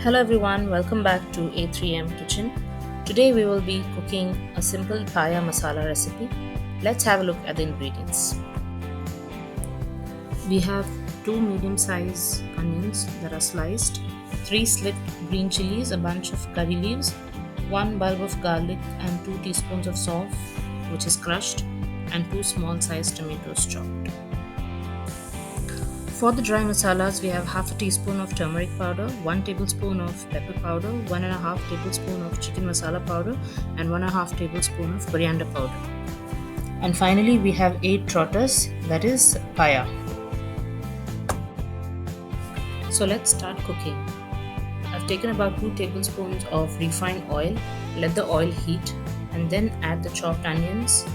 Hello everyone, welcome back to A3M Kitchen. Today we will be cooking a simple Paya Masala recipe. Let's have a look at the ingredients. We have 2 medium-sized onions that are sliced, 3 slit green chilies, a bunch of curry leaves, 1 bulb of garlic and 2 teaspoons of salt which is crushed, and 2 small-sized tomatoes chopped. For the dry masalas, we have half a teaspoon of turmeric powder, 1 tablespoon of pepper powder, 1.5 tablespoon of chicken masala powder, and 1.5 tablespoon of coriander powder. And finally, we have 8 trotters, that is paya. So let's start cooking. I've taken about 2 tablespoons of refined oil. Let the oil heat and then add the chopped onions,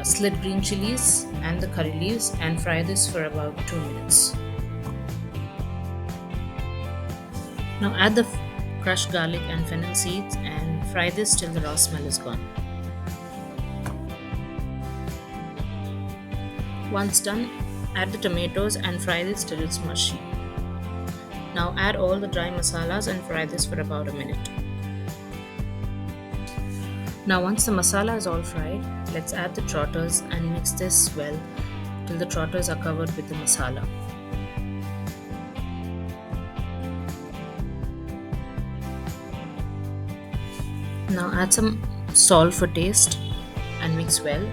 slit green chilies and the curry leaves, and fry this for about 2 minutes. Now add the crushed garlic and fennel seeds and fry this till the raw smell is gone. Once done, add the tomatoes and fry this till it's mushy. Now add all the dry masalas and fry this for about a minute. Now once the masala is all fried, let's add the trotters and mix this well till the trotters are covered with the masala. Now add some salt for taste and mix well.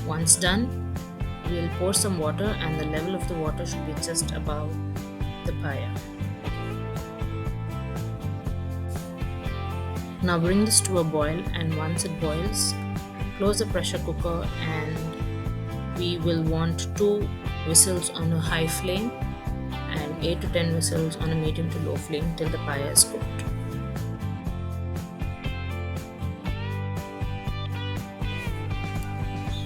Once done, we'll pour some water and the level of the water should be just above the paya. Now bring this to a boil, and once it boils, close the pressure cooker and we will want 2 whistles on a high flame and 8 to 10 whistles on a medium to low flame till the paya is cooked.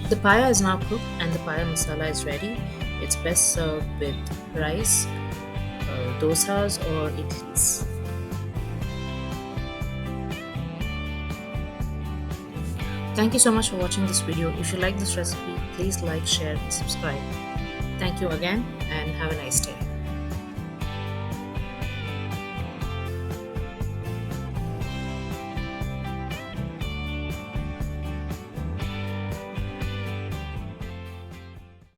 The paya is now cooked and the paya masala is ready. It's best served with rice, dosas or idlis. Thank you so much for watching this video. If you like this recipe, please like, share and subscribe. Thank you again and have a nice day.